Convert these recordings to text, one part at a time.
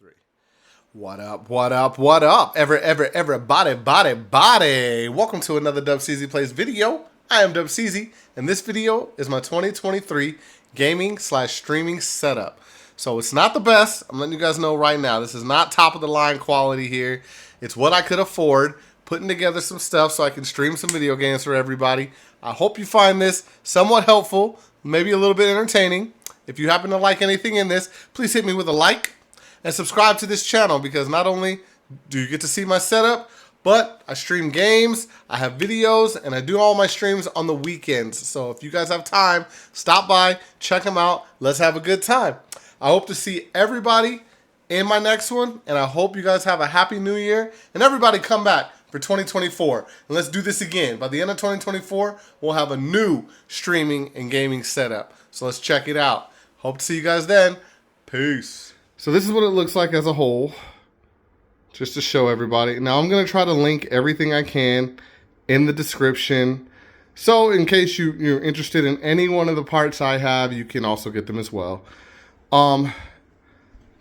Three. What up, what up, what up? Everybody, body. Welcome to another DubCZ Plays video. I am DubCZ, and this video is my 2023 gaming/streaming setup. So it's not the best. I'm letting you guys know right now. This is not top of the line quality here. It's what I could afford. Putting together some stuff so I can stream some video games for everybody. I hope you find this somewhat helpful, maybe a little bit entertaining. If you happen to like anything in this, please hit me with a like and subscribe to this channel, because not only do you get to see my setup, but I stream games, I have videos, and I do all my streams on the weekends. So if you guys have time, stop by, check them out. Let's have a good time. I hope to see everybody in my next one, and I hope you guys have a happy new year, and everybody come back for 2024, and let's do this again. By the end of 2024, we'll have a new streaming and gaming setup. So let's check it out. Hope to see you guys then. Peace. So this is what it looks like as a whole, just to show everybody. Now I'm going to try to link everything I can in the description. So in case you're interested in any one of the parts I have, you can also get them as well.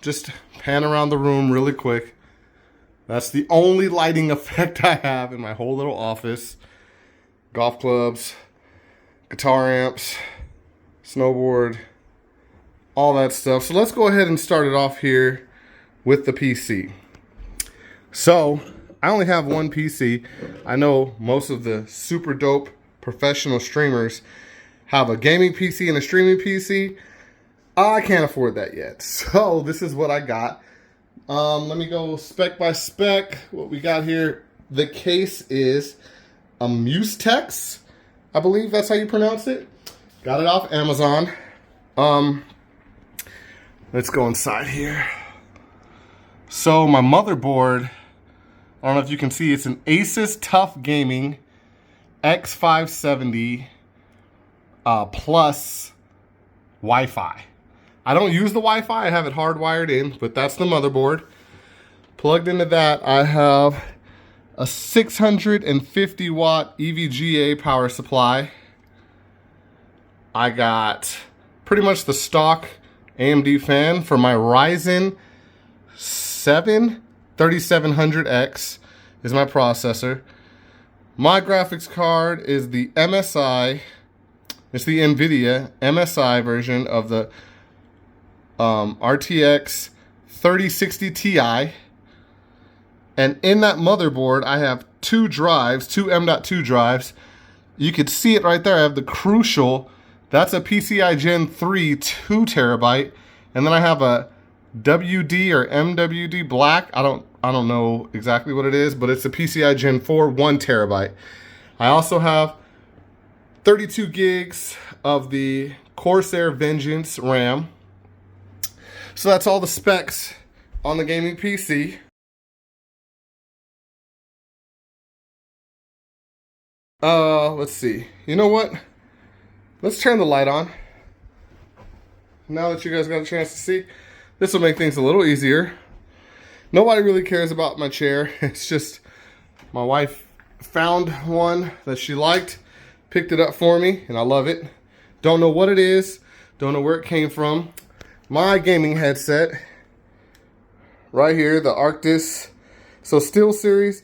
Just pan around the room really quick. That's the only lighting effect I have in my whole little office. Golf clubs, guitar amps, snowboard, all that stuff. So let's go ahead and start it off here with the PC. So I only have one PC. I know most of the super dope professional streamers have a gaming PC and a streaming PC. I can't afford that yet. So this is what I got. Let me go spec by spec. What we got here, the case is a MUSETEX. I believe that's how you pronounce it. Got it off Amazon. Let's go inside here. So my motherboard, I don't know if you can see, it's an ASUS Tough Gaming X570 plus Wi-Fi. I don't use the Wi-Fi, I have it hardwired in, but that's the motherboard. Plugged into that, I have a 650 watt EVGA power supply. I got pretty much the stock AMD fan for my Ryzen 7 3700X is my processor. My graphics card is the MSI, it's the NVIDIA MSI version of the RTX 3060 Ti, and in that motherboard I have two drives, two M.2 drives. You can see it right there. I have the Crucial, that's a PCIe Gen 3 2 terabyte, and then I have a WD or MWD Black. I don't know exactly what it is, but it's a PCIe Gen 4 1 terabyte. I also have 32 gigs of the Corsair Vengeance RAM. So that's all the specs on the gaming PC. Let's see. You know what? Let's turn the light on. Now that you guys got a chance to see, this will make things a little easier. Nobody really cares about my chair. It's just my wife found one that she liked, picked it up for me, and I love it. Don't know what it is. Don't know where it came from. My gaming headset right here, the Arctis, so SteelSeries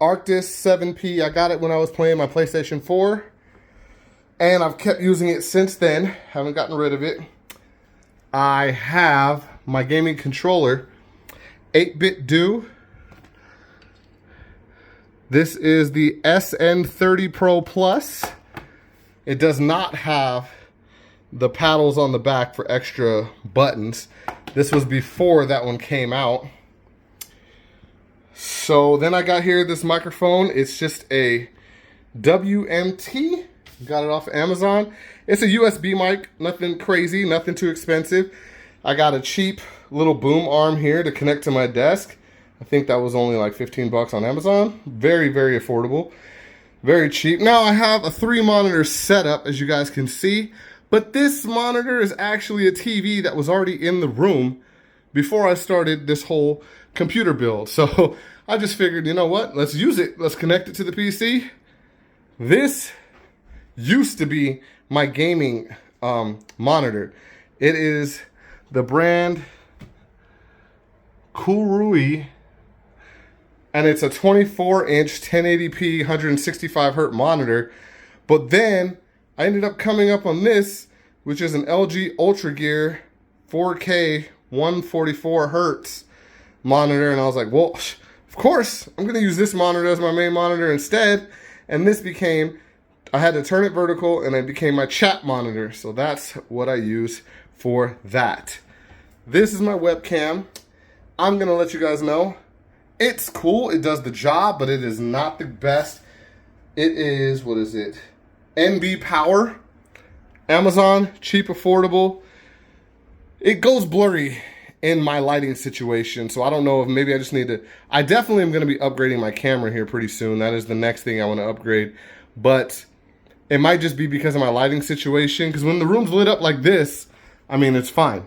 Arctis 7P. I got it when I was playing my PlayStation 4, and I've kept using it since then. Haven't gotten rid of it. I have my gaming controller, 8-bit Do. This is the SN30 Pro Plus. It does not have the paddles on the back for extra buttons. This was before that one came out. So then I got here this microphone. It's just a WMT. Got it off Amazon. It's a USB mic, nothing crazy, nothing too expensive. I got a cheap little boom arm here to connect to my desk. I think that was only like 15 bucks on Amazon. Very, very affordable. Very cheap. Now I have a 3-monitor setup, as you guys can see. But this monitor is actually a TV that was already in the room before I started this whole computer build. So I just figured, you know what? Let's use it. Let's connect it to the PC. This used to be my gaming monitor. It is the brand Kurui, and it's a 24-inch 1080p 165 hertz monitor. But then I ended up coming up on this, which is an LG Ultra Gear 4K 144 hertz monitor, and I was like, well, of course I'm gonna use this monitor as my main monitor instead. And this became, I had to turn it vertical, and it became my chat monitor. So that's what I use for that. This is my webcam. I'm gonna let you guys know, it's cool, it does the job, but it is not the best. It is, what is it? NB Power, Amazon, cheap, affordable. It goes blurry in my lighting situation, so I don't know if maybe I just need to, I definitely am gonna be upgrading my camera here pretty soon. That is the next thing I wanna upgrade, but it might just be because of my lighting situation, because when the room's lit up like this, I mean, it's fine.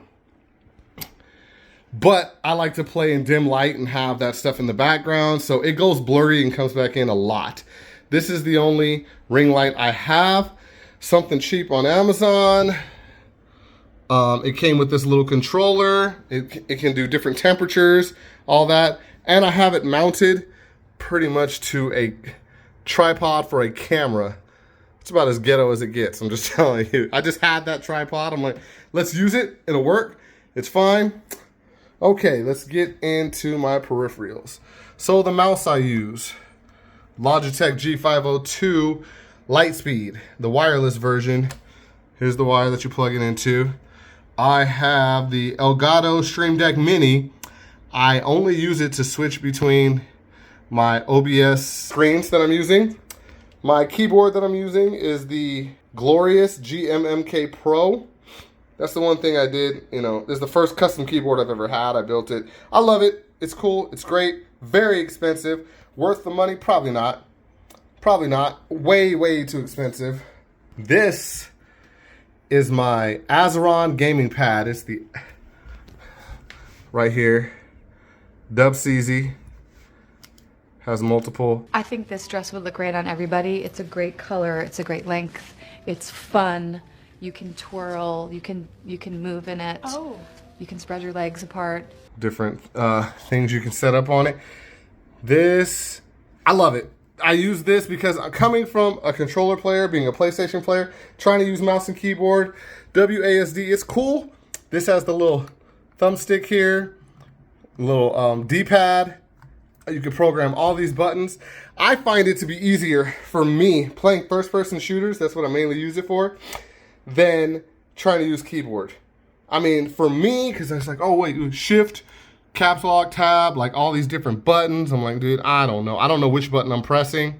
But I like to play in dim light and have that stuff in the background, so it goes blurry and comes back in a lot. This is the only ring light I have. Something cheap on Amazon. It came with this little controller. It can do different temperatures, all that. And I have it mounted pretty much to a tripod for a camera. It's about as ghetto as it gets, I'm just telling you. I just had that tripod. I'm like, let's use it. It'll work. It's fine. Okay, let's get into my peripherals. So the mouse I use, Logitech G502 Lightspeed, the wireless version. Here's the wire that you plug it into. I have the Elgato Stream Deck Mini. I only use it to switch between my OBS screens that I'm using. My keyboard that I'm using is the glorious GMMK Pro. That's the one thing I did, you know, this is the first custom keyboard I've ever had. I built it. I love it. It's cool. It's great. Very expensive. Worth the money? Probably not. Probably not. Way, way too expensive. This is my Azeron gaming pad. It's the, right here. DubCZ. Has multiple. I think this dress would look great on everybody. It's a great color. It's a great length. It's fun. You can twirl, you can move in it. Oh. You can spread your legs apart. Different things you can set up on it. This, I love it. I use this because I'm coming from a controller player, being a PlayStation player, trying to use mouse and keyboard, WASD, it's cool. This has the little thumbstick here, little D-pad. You can program all these buttons. I find it to be easier for me playing first-person shooters, that's what I mainly use it for, than trying to use keyboard. I mean, for me, because it's like, oh wait, shift, caps lock, tab, like all these different buttons. I'm like, dude, I don't know. I don't know which button I'm pressing.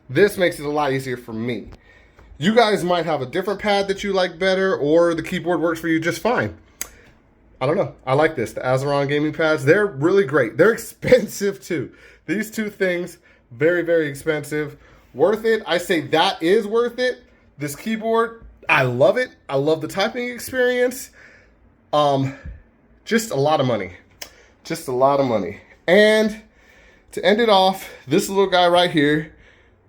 This makes it a lot easier for me. You guys might have a different pad that you like better, or the keyboard works for you just fine. I don't know. I like this. The Azeron gaming pads, they're really great. They're expensive too. These two things, very, very expensive. Worth it. I say that is worth it. This keyboard, I love it. I love the typing experience. Just a lot of money. Just a lot of money. And to end it off, this little guy right here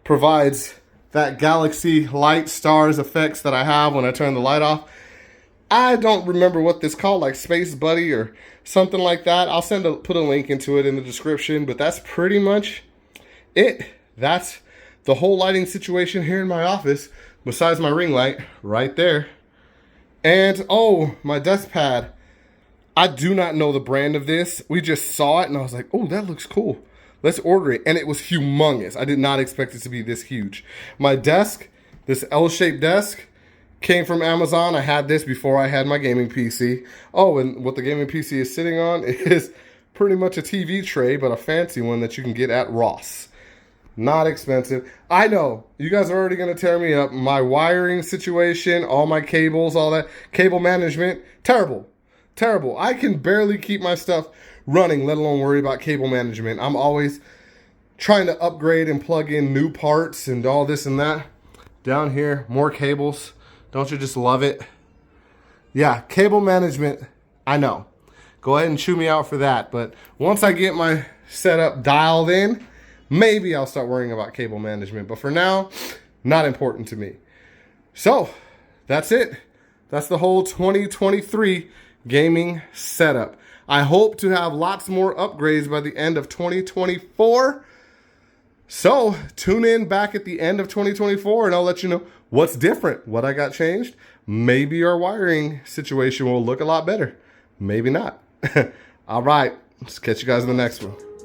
provides that galaxy light stars effects that I have when I turn the light off. I don't remember what this called, like Space Buddy or something like that. I'll put a link into it in the description, but that's pretty much it. That's the whole lighting situation here in my office, besides my ring light right there. And oh, my desk pad. I do not know the brand of this. We just saw it and I was like, oh, that looks cool. Let's order it. And it was humongous. I did not expect it to be this huge. My desk, this L-shaped desk, came from Amazon. I had this before I had my gaming PC. Oh, and what the gaming PC is sitting on is pretty much a TV tray, but a fancy one that you can get at Ross. Not expensive. I know, you guys are already going to tear me up. My wiring situation, all my cables, all that. Cable management, terrible. Terrible. I can barely keep my stuff running, let alone worry about cable management. I'm always trying to upgrade and plug in new parts and all this and that. Down here, more cables. Don't you just love it? Yeah, cable management, I know. Go ahead and chew me out for that. But once I get my setup dialed in, maybe I'll start worrying about cable management. But for now, not important to me. So, that's it. That's the whole 2023 gaming setup. I hope to have lots more upgrades by the end of 2024. So tune in back at the end of 2024 and I'll let you know what's different, what I got changed. Maybe our wiring situation will look a lot better. Maybe not. All right. Let's catch you guys in the next one.